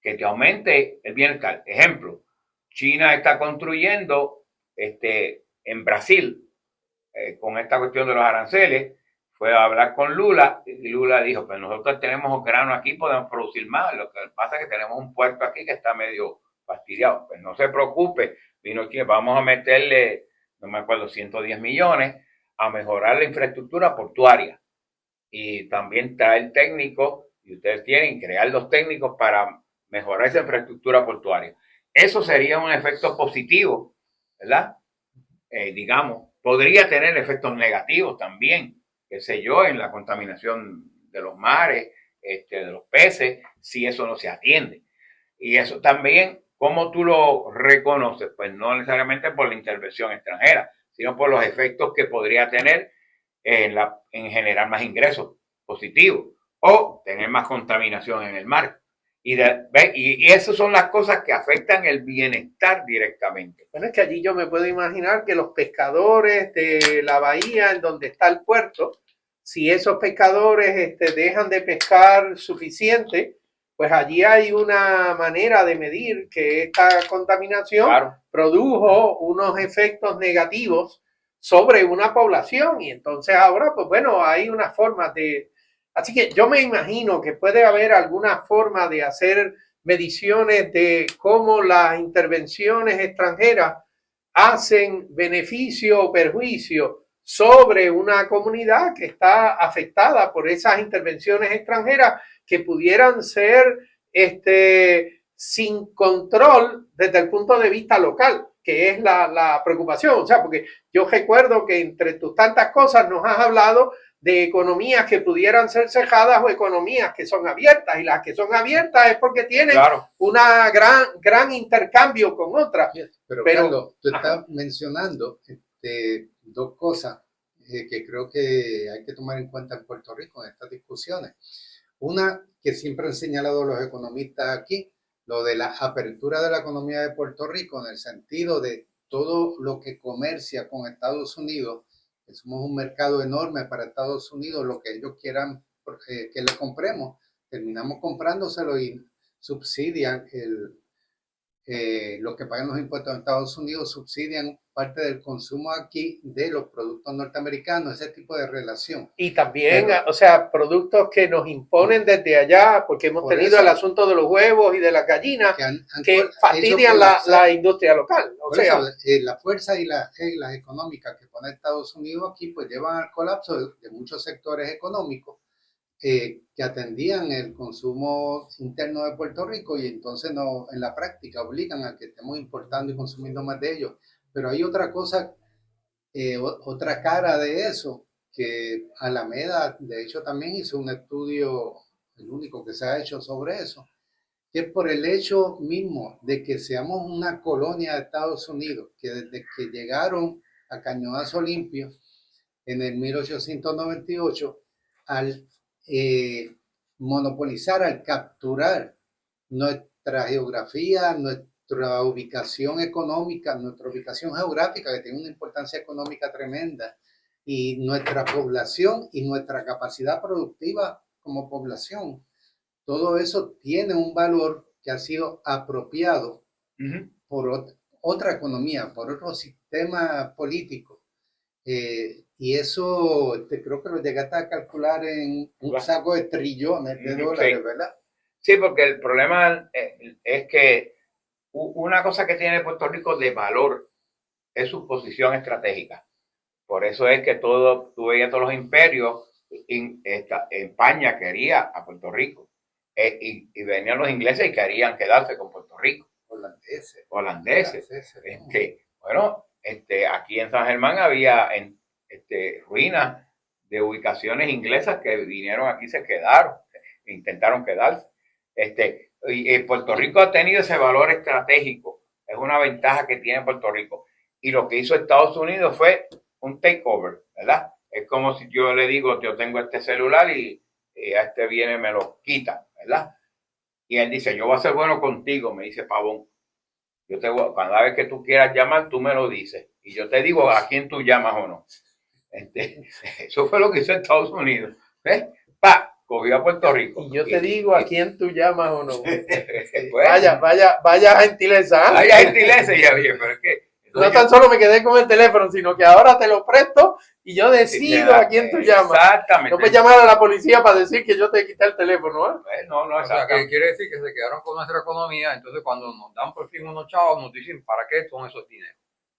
te aumente el bienestar. Ejemplo, China está construyendo en Brasil con esta cuestión de los aranceles. Fue a hablar con Lula y Lula dijo, pues nosotros tenemos grano aquí, podemos producir más. Lo que pasa es que tenemos un puerto aquí que está medio fastidiado. Pues no se preocupe, vino aquí, vamos a meterle, no me acuerdo, 110 millones a mejorar la infraestructura portuaria. Y también traer técnicos, y ustedes tienen que crear los técnicos para mejorar esa infraestructura portuaria. Eso sería un efecto positivo, ¿verdad? Digamos, podría tener efectos negativos también, qué sé yo, en la contaminación de los mares, de los peces, si eso no se atiende. Y eso también, ¿cómo tú lo reconoces? Pues no necesariamente por la intervención extranjera, sino por los efectos que podría tener en generar más ingresos positivos o tener más contaminación en el mar. Y esas son las cosas que afectan el bienestar directamente. Bueno, es que allí yo me puedo imaginar que los pescadores de la bahía en donde está el puerto, si esos pescadores dejan de pescar suficiente, pues allí hay una manera de medir que esta contaminación produjo unos efectos negativos sobre una población y entonces ahora, pues bueno, hay una forma de... Así que yo me imagino que puede haber alguna forma de hacer mediciones de cómo las intervenciones extranjeras hacen beneficio o perjuicio sobre una comunidad que está afectada por esas intervenciones extranjeras que pudieran ser sin control desde el punto de vista local, que es la preocupación. O sea, porque yo recuerdo que entre tus tantas cosas nos has hablado de economías que pudieran ser cejadas o economías que son abiertas, y las que son abiertas es porque tienen una gran intercambio con otras. Pero Carlos, tú estás mencionando dos cosas que creo que hay que tomar en cuenta en Puerto Rico en estas discusiones. Una que siempre han señalado los economistas aquí, lo de la apertura de la economía de Puerto Rico en el sentido de todo lo que comercia con Estados Unidos. Somos un mercado enorme para Estados Unidos, lo que ellos quieran que le compremos, terminamos comprándoselo y subsidian lo que pagan los impuestos en Estados Unidos, subsidian parte del consumo aquí de los productos norteamericanos, ese tipo de relación. Y también, o sea, productos que nos imponen desde allá, porque hemos tenido eso, el asunto de los huevos y de las gallinas, que fastidian la industria local. O sea, eso, la fuerza y las reglas económicas que pone Estados Unidos aquí, pues llevan al colapso de muchos sectores económicos que atendían el consumo interno de Puerto Rico y entonces no, en la práctica obligan a que estemos importando y consumiendo más de ellos. Pero hay otra cosa, otra cara de eso, que Alameda de hecho también hizo un estudio, el único que se ha hecho sobre eso, que es por el hecho mismo de que seamos una colonia de Estados Unidos, que desde que llegaron a Cañonazo Limpio en el 1898, al monopolizar, al capturar nuestra geografía, nuestra ubicación económica, nuestra ubicación geográfica, que tiene una importancia económica tremenda, y nuestra población y nuestra capacidad productiva como población. Todo eso tiene un valor que ha sido apropiado por otra economía, por otro sistema político. Y eso creo que lo llegaste a calcular en un saco de trillones de dólares, ¿verdad? Sí, porque el problema es que una cosa que tiene Puerto Rico de valor es su posición estratégica. Por eso es que tú veías todos los imperios, España quería a Puerto Rico, y venían los ingleses y querían quedarse con Puerto Rico. Holandeses. Bueno, aquí en San Germán había ruinas de ubicaciones inglesas que vinieron aquí, se quedaron, intentaron quedarse. Y Puerto Rico ha tenido ese valor estratégico, es una ventaja que tiene Puerto Rico. Y lo que hizo Estados Unidos fue un takeover, ¿verdad? Es como si yo le digo, yo tengo este celular y a viene y me lo quita, ¿verdad? Y él dice, yo voy a ser bueno contigo, me dice Pavón. Cada vez que tú quieras llamar, tú me lo dices. Y yo te digo a quién tú llamas o no. Eso fue lo que hizo Estados Unidos. cogió a Puerto Rico. Y yo te digo a quién tú llamas o no. Pues, Vaya gentileza. vaya gentileza, y ya, oye, pero es que... No tan solo me quedé con el teléfono, sino que ahora te lo presto y yo decido a quién tú llamas. Exactamente. No puedes llamar a la policía para decir que yo te quité el teléfono, ¿eh? No, O sea, que quiere decir que se quedaron con nuestra economía. Entonces, cuando nos dan por fin unos chavos, nos dicen, ¿para qué son esos dineros?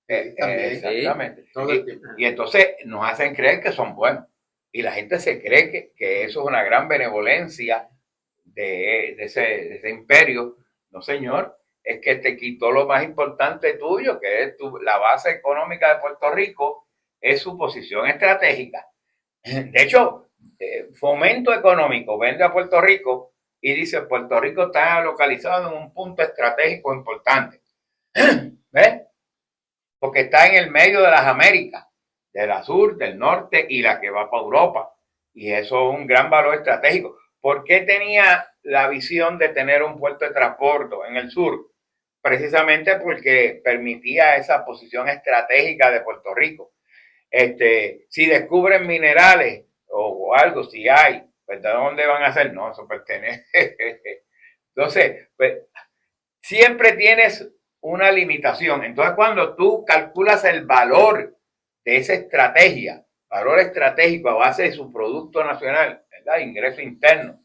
Exactamente. Todo el tiempo. Y entonces nos hacen creer que son buenos. Y la gente se cree que eso es una gran benevolencia de ese imperio. No, señor. Es que te quitó lo más importante tuyo, que es la base económica de Puerto Rico, es su posición estratégica. De hecho, Fomento Económico vende a Puerto Rico y dice, Puerto Rico está localizado en un punto estratégico importante. ¿Ves? Porque está en el medio de las Américas, de la sur, del norte y la que va para Europa. Y eso es un gran valor estratégico. ¿Por qué tenía la visión de tener un puerto de transporte en el sur? Precisamente porque permitía esa posición estratégica de Puerto Rico. Si descubren minerales o algo, si hay, pues ¿de dónde van a ser? No, eso pertenece. Entonces, pues, siempre tienes una limitación. Entonces, cuando tú calculas el valor de esa estrategia, valor estratégico a base de su producto nacional, ¿verdad? Ingreso interno,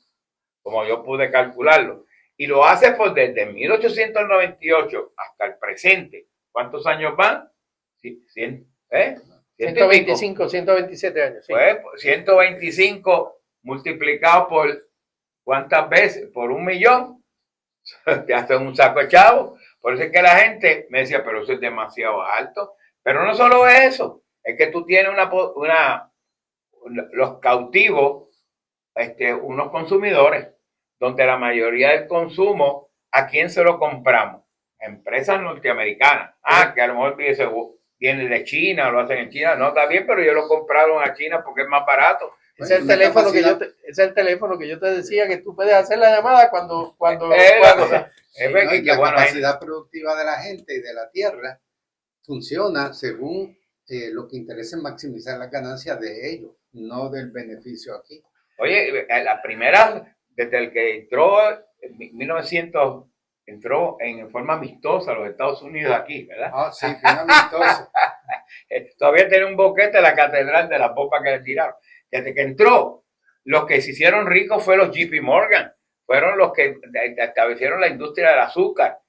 como yo pude calcularlo, y lo hace pues desde 1898 hasta el presente. ¿Cuántos años van? 125, 127 años. Sí. Pues 125 multiplicado por ¿cuántas veces? Por 1.000.000. Te hacen un saco de chavo. Por eso es que la gente me decía, pero eso es demasiado alto. Pero no solo eso, es que tú tienes los cautivos, unos consumidores, donde la mayoría del consumo, ¿a quién se lo compramos? A empresas norteamericanas. Que a lo mejor viene de China, lo hacen en China. No, está bien, pero ellos lo compraron a China porque es más barato. Ese es el teléfono que yo te decía que tú puedes hacer la llamada cuando la capacidad productiva de la gente y de la tierra funciona según lo que interesa maximizar las ganancias de ellos, no del beneficio aquí. Oye, la primera, desde el que entró en 1900, entró en forma amistosa a los Estados Unidos aquí, ¿verdad? Sí, bien amistoso. Todavía tiene un boquete la catedral de la popa que le tiraron. Desde que entró, los que se hicieron ricos fueron los JP Morgan, fueron los que establecieron la industria del azúcar.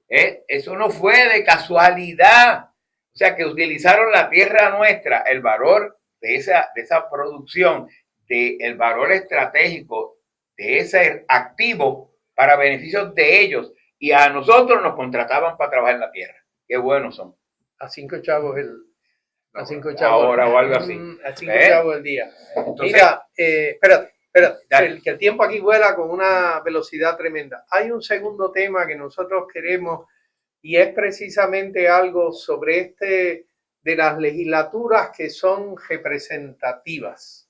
Eso no fue de casualidad. O sea, que utilizaron la tierra nuestra, el valor de esa producción, el valor estratégico de ese activo para beneficios de ellos. Y a nosotros nos contrataban para trabajar en la tierra. Qué buenos son. A 5 chavos a 5 chavos. Ahora o algo así. A 5 chavos el día. Entonces, mira, espérate. Que el tiempo aquí vuela con una velocidad tremenda. Hay un segundo tema que nosotros queremos y es precisamente algo sobre de las legislaturas que son representativas.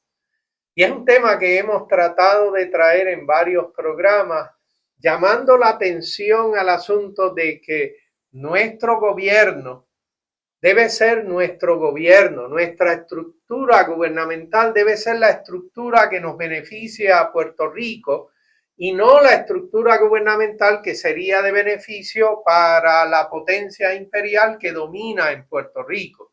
Y es un tema que hemos tratado de traer en varios programas, llamando la atención al asunto de que nuestro gobierno debe ser nuestro gobierno, nuestra estructura gubernamental debe ser la estructura que nos beneficia a Puerto Rico y no la estructura gubernamental que sería de beneficio para la potencia imperial que domina en Puerto Rico.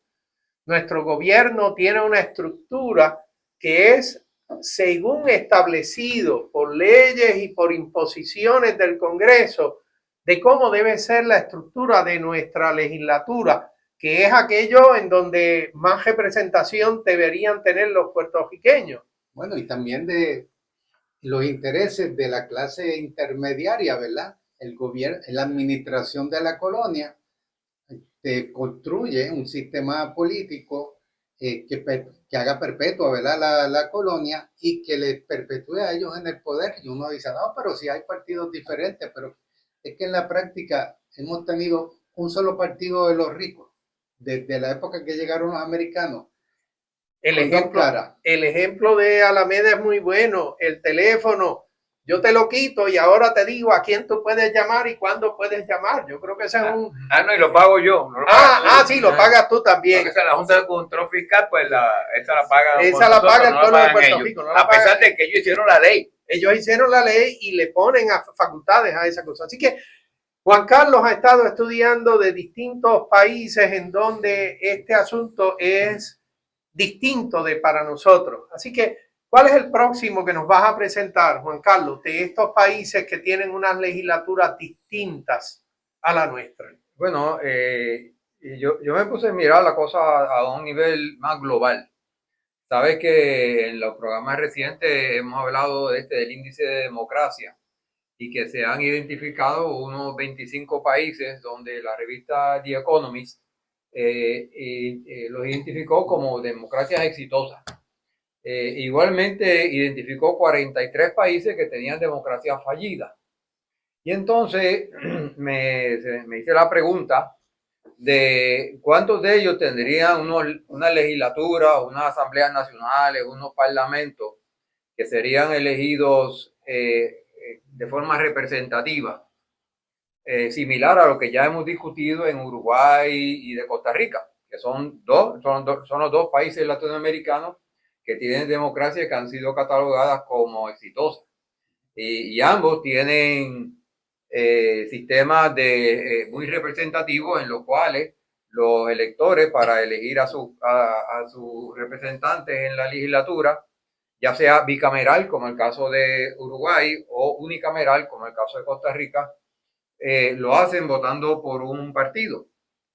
Nuestro gobierno tiene una estructura que es según establecido por leyes y por imposiciones del Congreso de cómo debe ser la estructura de nuestra legislatura, que es aquello en donde más representación deberían tener los puertorriqueños. Bueno, y también de los intereses de la clase intermediaria, ¿verdad? El gobierno, la administración de la colonia construye un sistema político que haga perpetua, ¿verdad? La colonia y que les perpetúe a ellos en el poder. Y uno dice, no, pero si hay partidos diferentes, pero es que en la práctica hemos tenido un solo partido de los ricos. Desde la época que llegaron los americanos. El ejemplo de Alameda es muy bueno. El teléfono. yo te lo quito y ahora te digo a quién tú puedes llamar y cuándo puedes llamar. Yo creo que ese es un... No, y lo pago yo. No lo pagas tú. Sí, lo pagas tú también. Porque la Junta de Control Fiscal, pues esa la paga. Esa la paga el pueblo de Puerto ellos. Rico. No la A pesar pagan. de que ellos hicieron la ley. Ellos hicieron la ley y le ponen facultades a esa cosa. Así que Juan Carlos ha estado estudiando de distintos países en donde este asunto es distinto de para nosotros. Así que, ¿cuál es el próximo que nos vas a presentar, Juan Carlos, de estos países que tienen unas legislaturas distintas a la nuestra? Bueno, yo me puse a mirar la cosa a un nivel más global. Sabes que en los programas recientes hemos hablado del índice de democracia y que se han identificado unos 25 países donde la revista The Economist los identificó como democracias exitosas. Igualmente identificó 43 países que tenían democracia fallida. Y entonces me hice la pregunta de cuántos de ellos tendrían una legislatura, unas asambleas nacionales, unos parlamentos que serían elegidos de forma representativa, similar a lo que ya hemos discutido en Uruguay y de Costa Rica, que son los dos países latinoamericanos que tienen democracia que han sido catalogadas como exitosas. Y ambos tienen sistemas muy representativos en los cuales los electores, para elegir a sus representantes en la legislatura, ya sea bicameral, como el caso de Uruguay, o unicameral, como el caso de Costa Rica, lo hacen votando por un partido.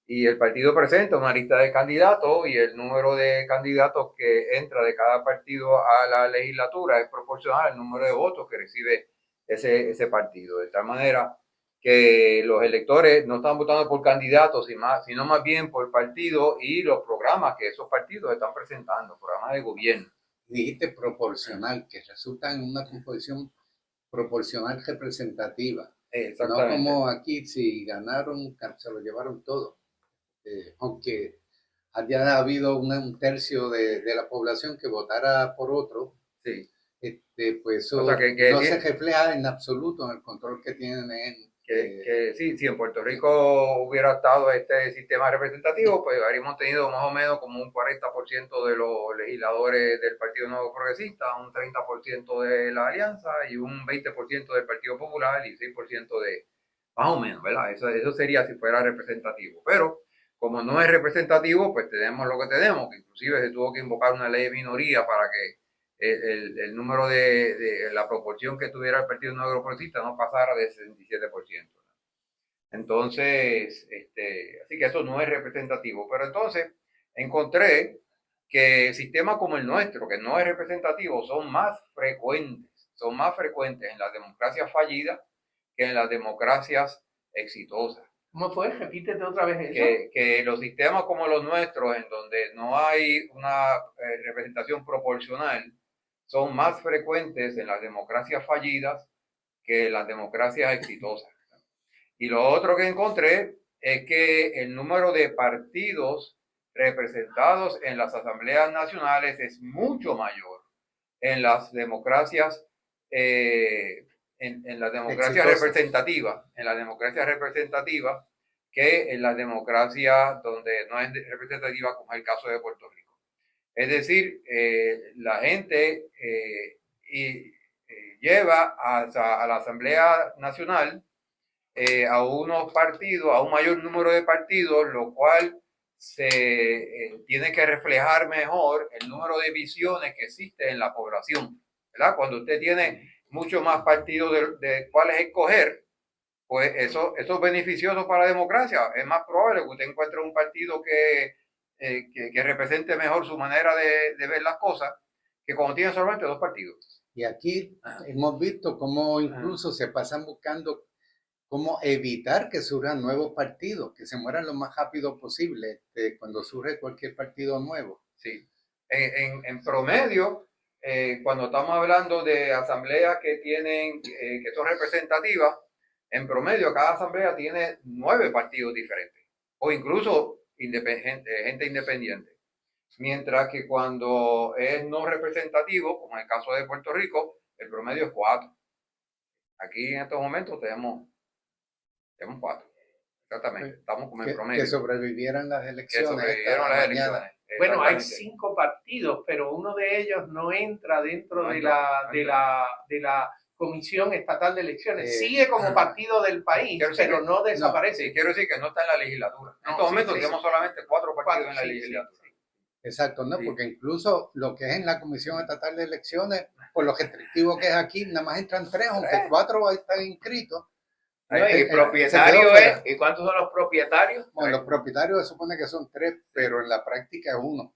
Y el partido presenta una lista de candidatos y el número de candidatos que entra de cada partido a la legislatura es proporcional al número de votos que recibe ese partido. De tal manera que los electores no están votando por candidatos, sino más bien por partido y los programas que esos partidos están presentando, programas de gobierno. Dijiste proporcional, que resulta en una composición proporcional representativa. No como aquí, si ganaron, se lo llevaron todo. Aunque haya habido un tercio de la población que votara por otro, sí. Pues eso no se refleja en absoluto en el control que tienen sí, si en Puerto Rico hubiera estado este sistema representativo, pues habríamos tenido más o menos como un 40% de los legisladores del Partido Nuevo Progresista, un 30% de la Alianza y un 20% del Partido Popular y 6% de, más o menos, ¿verdad? Eso sería si fuera representativo. Pero como no es representativo, pues tenemos lo que tenemos, que inclusive se tuvo que invocar una ley de minoría para que el número de la proporción que tuviera el Partido Nuevo Progresista no pasara de 67%. Entonces, así que eso no es representativo. Pero entonces encontré que sistemas como el nuestro, que no es representativo, son más frecuentes en las democracias fallidas que en las democracias exitosas. ¿Cómo fue? Repítete otra vez eso. Que los sistemas como los nuestros, en donde no hay una representación proporcional, son más frecuentes en las democracias fallidas que en las democracias exitosas. Y lo otro que encontré es que el número de partidos representados en las asambleas nacionales es mucho mayor en las democracias en la democracia representativa, que en la democracia donde no es representativa, como es el caso de Puerto Rico. Es decir, la gente lleva a la Asamblea Nacional a unos partidos, a un mayor número de partidos, lo cual tiene que reflejar mejor el número de visiones que existe en la población, ¿verdad? Cuando usted tiene mucho más partidos de cuáles escoger, pues eso es beneficioso para la democracia. Es más probable que usted encuentre un partido que represente mejor su manera de ver las cosas que cuando tiene solamente dos partidos. Y aquí hemos visto cómo incluso se pasan buscando cómo evitar que surjan nuevos partidos, que se mueran lo más rápido posible cuando surge cualquier partido nuevo. Sí. En promedio, cuando estamos hablando de asambleas que son representativas, en promedio cada asamblea tiene 9 partidos diferentes, o incluso gente independiente. Mientras que cuando es no representativo, como en el caso de Puerto Rico, el promedio es 4. Aquí en estos momentos tenemos 4. Exactamente. Estamos como en Que promedio. sobrevivieran las Que elecciones. sobrevivieron esta las mañana. elecciones. Bueno, hay Exactamente. 5 partidos, pero uno de ellos no entra dentro No de entra, de la Comisión Estatal de Elecciones. Eh, Sigue como partido del país, quiero decir pero que- no desaparece. Sí, quiero decir que no está en la legislatura. En No, estos sí, momentos sí, tenemos sí. solamente 4 partidos en la Sí, sí, legislatura. sí. Exacto, ¿no? Sí. Porque incluso lo que es en la Comisión Estatal de Elecciones, por lo restrictivo que es aquí, nada más entran 3, aunque 4 están inscritos. No, y Se quedó propietario fuera. ¿y cuántos son los propietarios? Bueno, los propietarios se supone que son 3, pero en la práctica es 1.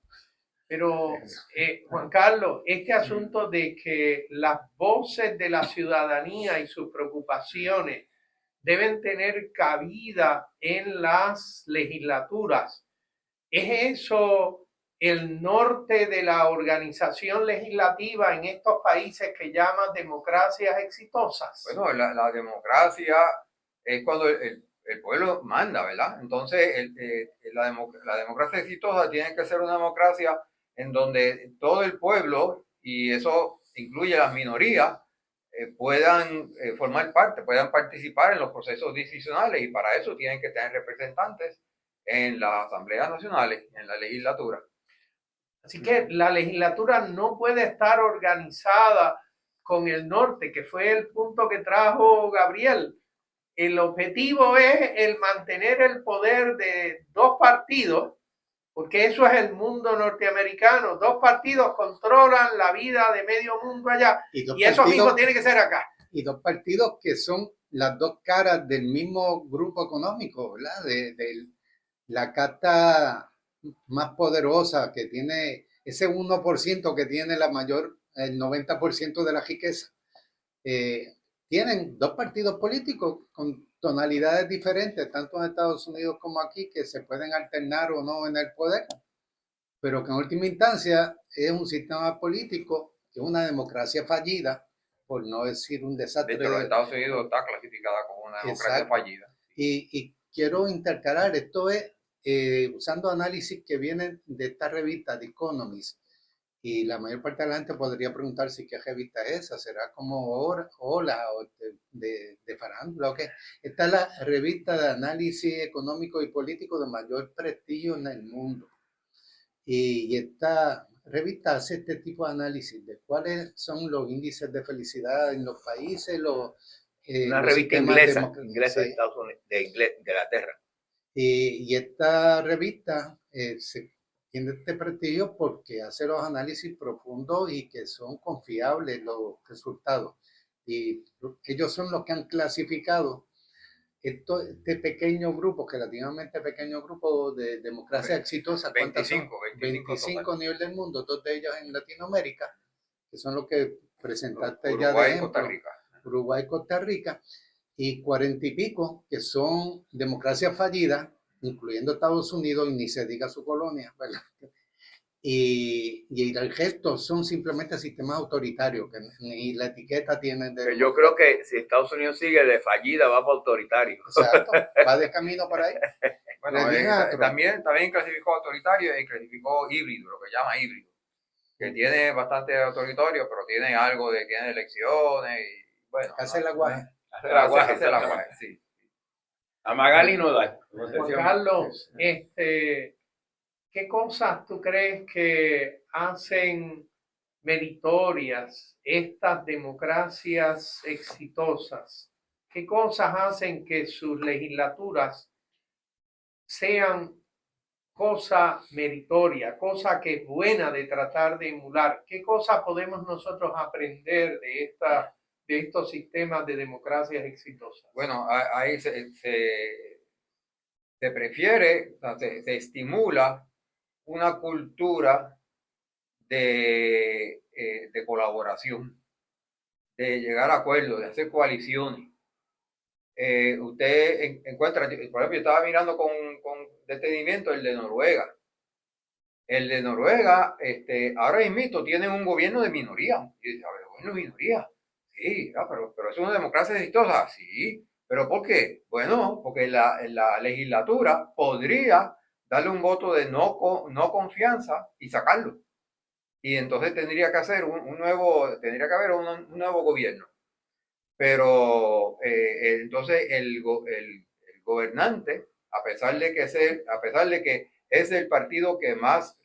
Pero, Juan Carlos, este asunto de que las voces de la ciudadanía y sus preocupaciones deben tener cabida en las legislaturas, ¿es eso el norte de la organización legislativa en estos países que llaman democracias exitosas? Bueno, la democracia es cuando el pueblo manda, ¿verdad? Entonces, la democracia exitosa tiene que ser una democracia en donde todo el pueblo, y eso incluye las minorías, puedan formar parte, puedan participar en los procesos decisionales, y para eso tienen que tener representantes en las asambleas nacionales, en la legislatura. Así que la legislatura no puede estar organizada con el norte, que fue el punto que trajo Gabriel. El objetivo es el mantener el poder de 2 partidos, porque eso es el mundo norteamericano. 2 partidos controlan la vida de medio mundo allá, y eso mismo tiene que ser acá. Y 2 partidos que son las 2 caras del mismo grupo económico, ¿verdad? De la casta más poderosa que tiene ese 1% que tiene el 90% de la riqueza. Tienen 2 partidos políticos con tonalidades diferentes, tanto en Estados Unidos como aquí, que se pueden alternar o no en el poder, pero que en última instancia es un sistema político, que es una democracia fallida, por no decir un desastre. De hecho, los Estados Unidos está clasificada como una democracia fallida. Y quiero intercalar, esto es usando análisis que vienen de esta revista, The Economist, y la mayor parte de la gente podría preguntarse qué revista es esa, será como Hola o de farándula o qué. Esta es la revista de análisis económico y político de mayor prestigio en el mundo. Y esta revista hace este tipo de análisis de cuáles son los índices de felicidad en los países, Una los revista sistemas inglesa de Estados Unidos, de Inglaterra. Y esta revista tiene este prestigio porque hace los análisis profundos y que son confiables los resultados. Y ellos son los que han clasificado este pequeño grupo, relativamente pequeño grupo de democracia exitosa. 25 a nivel del mundo, 2 de ellos en Latinoamérica, que son los que presentaste ya de ejemplo. Costa Rica. Uruguay, Costa Rica, y 40 y pico que son democracias fallidas, incluyendo Estados Unidos, y ni se diga su colonia, ¿verdad? Y el resto son simplemente sistemas autoritarios, que ni la etiqueta tienen de... Yo creo que si Estados Unidos sigue de fallida, va para autoritario. Exacto, va de camino por ahí. Bueno, también clasificó autoritario y clasificó híbrido, lo que llama híbrido, que tiene bastante autoritario, pero tiene algo de que tiene elecciones y bueno. Hace el aguaje. Hace el aguaje, sí. A Magali no da. Juan Carlos, ¿qué cosas tú crees que hacen meritorias estas democracias exitosas? ¿Qué cosas hacen que sus legislaturas sean cosa meritoria, cosa que es buena de tratar de emular? ¿Qué cosas podemos nosotros aprender de estos sistemas de democracias exitosas? Bueno, ahí se prefiere, se estimula una cultura de colaboración, de llegar a acuerdos, de hacer coaliciones. Usted encuentra, por ejemplo, yo estaba mirando con detenimiento el de Noruega. El de Noruega, ahora mismo tienen un gobierno de minoría. Y dice, a ver, gobierno de minoría. Sí, pero es una democracia exitosa. Sí, pero ¿por qué? Bueno, porque la legislatura podría darle un voto de no confianza y sacarlo. Y entonces tendría que haber un nuevo gobierno. pero entonces el gobernante, a pesar de que es el partido que más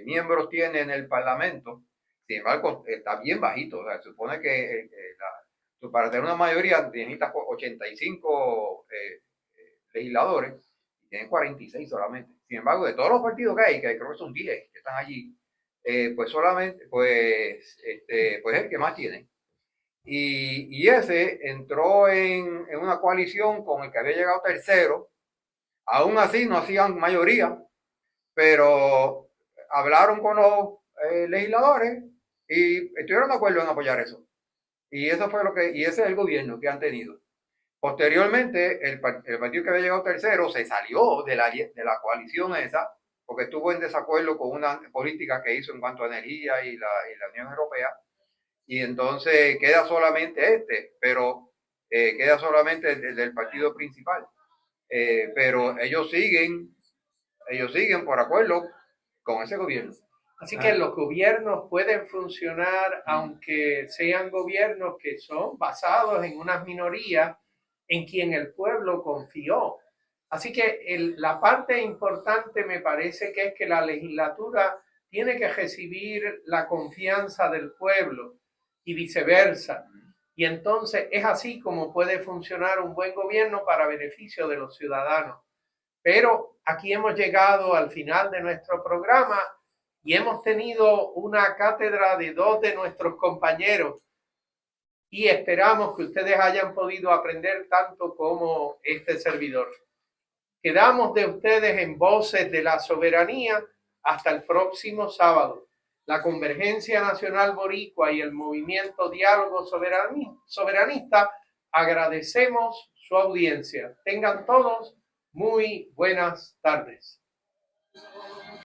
miembros tiene en el Parlamento, sin embargo está bien bajito. O sea, se supone que para tener una mayoría necesitas 85 legisladores y tienen 46 solamente. Sin embargo, de todos los partidos que hay, que creo que son 10 que están allí, pues solamente pues es el que más tiene. Y ese entró en una coalición con el que había llegado tercero. Aún así no hacían mayoría, pero hablaron con los legisladores y estuvieron de acuerdo en apoyar eso. Y eso fue y ese es el gobierno que han tenido. Posteriormente, el partido que había llegado tercero se salió de la coalición esa, porque estuvo en desacuerdo con una política que hizo en cuanto a energía y la Unión Europea. Y entonces queda solamente pero queda solamente del partido principal. Pero ellos siguen por acuerdo con ese gobierno. Así que los gobiernos pueden funcionar aunque sean gobiernos que son basados en unas minorías en quien el pueblo confió. Así que la parte importante me parece que es que la legislatura tiene que recibir la confianza del pueblo y viceversa. Y entonces es así como puede funcionar un buen gobierno para beneficio de los ciudadanos. Pero aquí hemos llegado al final de nuestro programa y hemos tenido una cátedra de 2 de nuestros compañeros y esperamos que ustedes hayan podido aprender tanto como este servidor. Quedamos de ustedes en Voces de la Soberanía hasta el próximo sábado. La Convergencia Nacional Boricua y el Movimiento Diálogo Soberanista agradecemos su audiencia. Tengan todos muy buenas tardes.